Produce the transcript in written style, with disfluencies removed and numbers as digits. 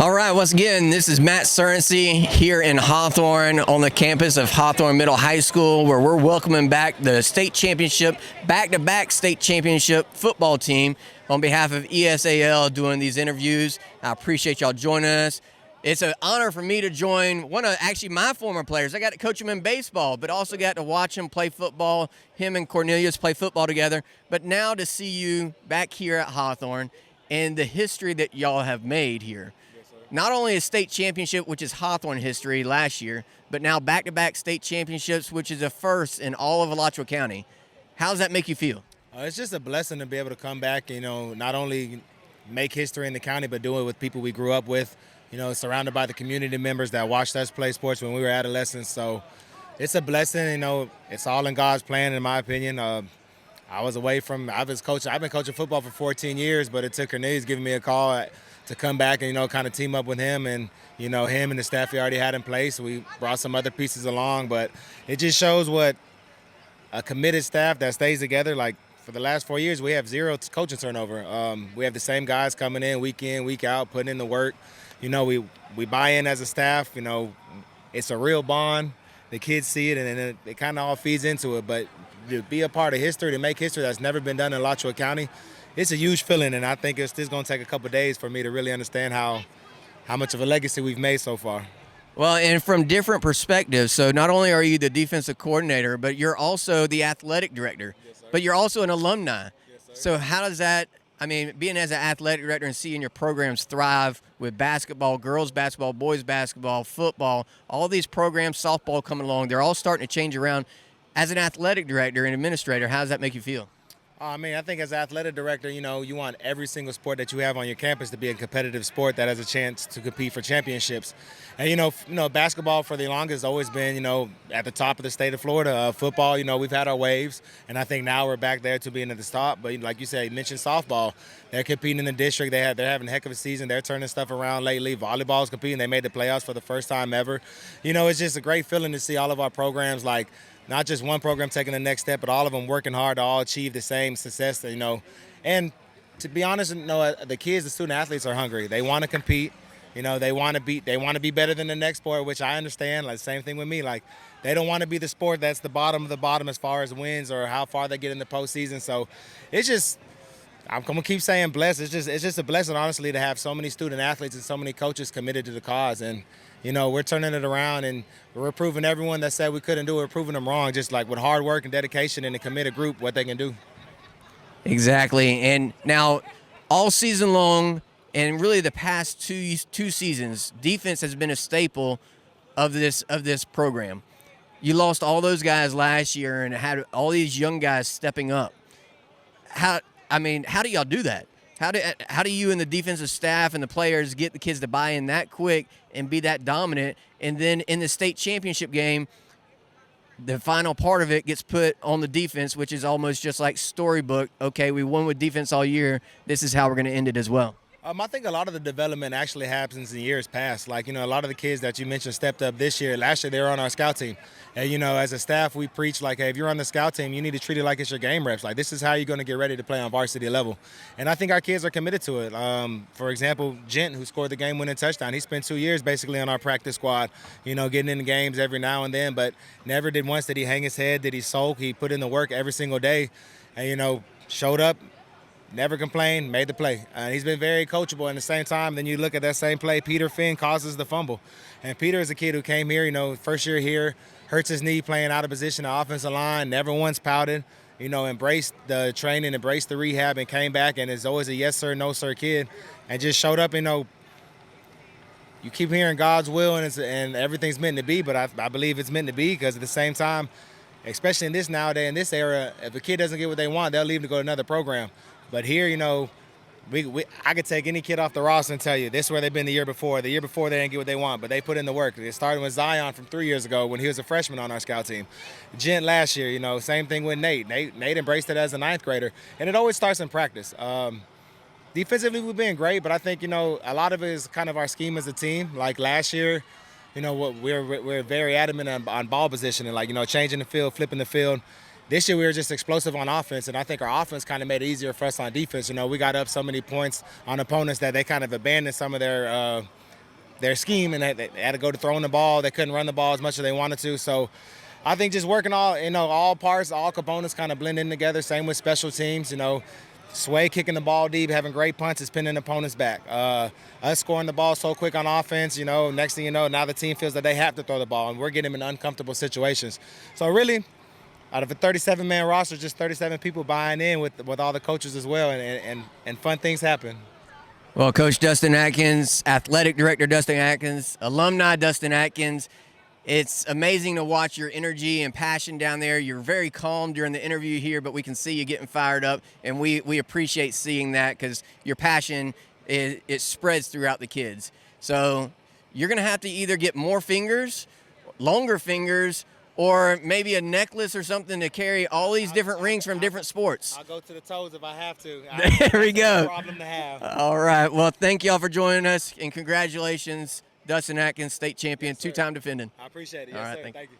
All right, once again, this is Matt Surrency here in Hawthorne on the campus of Hawthorne Middle High School, where we're welcoming back the state championship, back-to-back state championship football team on behalf of ESAL doing these interviews. I appreciate y'all joining us. It's an honor for me to join one of actually my former players. I got to coach him in baseball, but also got to watch him play football. Him and Cornelius play football together. But now to see you back here at Hawthorne and the history that y'all have made here. Not only a state championship, which is Hawthorne history last year, but now back-to-back state championships, which is a first in all of Alachua County. How does that make you feel? It's just a blessing to be able to come back, not only make history in the county, but do it with people we grew up with, surrounded by the community members that watched us play sports when we were adolescents. So it's a blessing, it's all in God's plan, in my opinion. I've been coaching football for 14 years, but it took Cornelius giving me a call to come back and, kind of team up with him and, him and the staff he already had in place. We brought some other pieces along, but it just shows what a committed staff that stays together. Like for the last 4 years, we have zero coaching turnover. We have the same guys coming in, week out, putting in the work. We buy in as a staff. It's a real bond. The kids see it, and it kind of all feeds into it. But to be a part of history, to make history that's never been done in Alachua County, it's a huge feeling, and I think it's going to take a couple of days for me to really understand how much of a legacy we've made so far. Well, and from different perspectives. So not only are you the defensive coordinator, but you're also the athletic director. Yes, but you're also an alumni. Yes, sir. So how does that, being as an athletic director and seeing your programs thrive with basketball, girls basketball, boys basketball, football, all these programs, softball coming along, they're all starting to change around. As an athletic director and administrator, how does that make you feel? I think as an athletic director, you want every single sport that you have on your campus to be a competitive sport that has a chance to compete for championships. And, basketball for the longest has always been, at the top of the state of Florida. Football, we've had our waves, and I think now we're back there to being at the top. But like you said, you mentioned softball. They're competing in the district. They're having a heck of a season. They're turning stuff around lately. Volleyball's competing. They made the playoffs for the first time ever. It's just a great feeling to see all of our programs, like, not just one program taking the next step, but all of them working hard to all achieve the same success, And to be honest, the kids, the student athletes are hungry. They want to compete. They want to be better than the next sport, which I understand. Like, same thing with me. Like, they don't want to be the sport that's the bottom of the bottom as far as wins or how far they get in the postseason. So it's just, I'm going to keep saying blessed. It's just a blessing, honestly, to have so many student athletes and so many coaches committed to the cause. And we're turning it around, and we're proving everyone that said we couldn't do it, we're proving them wrong, just like with hard work and dedication and a committed group, what they can do. Exactly. And now, all season long, and really the past two seasons, defense has been a staple of this program. You lost all those guys last year and had all these young guys stepping up. How do y'all do that? How do you and the defensive staff and the players get the kids to buy in that quick and be that dominant? And then in the state championship game, the final part of it gets put on the defense, which is almost just like storybook. Okay, we won with defense all year. This is how we're going to end it as well. I think a lot of the development actually happens in years past. Like, a lot of the kids that you mentioned stepped up this year. Last year, they were on our scout team. And, as a staff, we preach, like, hey, if you're on the scout team, you need to treat it like it's your game reps. Like, this is how you're going to get ready to play on varsity level. And I think our kids are committed to it. For example, Gent, who scored the game-winning touchdown, he spent 2 years basically on our practice squad, getting in the games every now and then. But never did once did he hang his head, did he sulk. He put in the work every single day and, showed up. Never complained, made the play. He's been very coachable. At the same time, then you look at that same play, Peter Finn causes the fumble. And Peter is a kid who came here, first year here, hurts his knee playing out of position on the offensive line, never once pouted, embraced the training, embraced the rehab, and came back and is always a yes sir, no sir kid. And just showed up, you keep hearing God's will and everything's meant to be, but I believe it's meant to be because at the same time, especially in this nowadays, in this era, if a kid doesn't get what they want, they'll leave to go to another program. But here, I could take any kid off the roster and tell you this is where they've been the year before. The year before, they didn't get what they want, but they put in the work. It started with Zion from 3 years ago when he was a freshman on our scout team. Gent last year, same thing with Nate. Nate embraced it as a ninth grader, and it always starts in practice. Defensively, we've been great, but I think, a lot of it is kind of our scheme as a team. Like last year, we're very adamant on ball position and, changing the field, flipping the field. This year we were just explosive on offense, and I think our offense kind of made it easier for us on defense. You know, we got up so many points on opponents that they kind of abandoned some of their scheme, and they had to go to throwing the ball. They couldn't run the ball as much as they wanted to. So I think just working all parts, all components kind of blend in together. Same with special teams. You know, Sway kicking the ball deep, having great punches, pinning opponents back. Us scoring the ball so quick on offense, you know, next thing you know, now the team feels that they have to throw the ball, and we're getting them in uncomfortable situations. So really, out of a 37-man roster, just 37 people buying in with all the coaches as well, and fun things happen. Well, Coach Dustin Adkins, Athletic Director Dustin Adkins, Alumni Dustin Adkins, it's amazing to watch your energy and passion down there. You're very calm during the interview here, but we can see you getting fired up, and we appreciate seeing that because your passion, it spreads throughout the kids. So you're going to have to either get more fingers, longer fingers, or maybe a necklace or something to carry all these different rings from different sports. I'll go to the toes if I have to. There we go. No problem to have. All right. Well, thank y'all for joining us, and congratulations, Dustin Atkins, state champion, Yes, sir. two-time defending. I appreciate it. All Yes, right, sir. thank you. Thank you.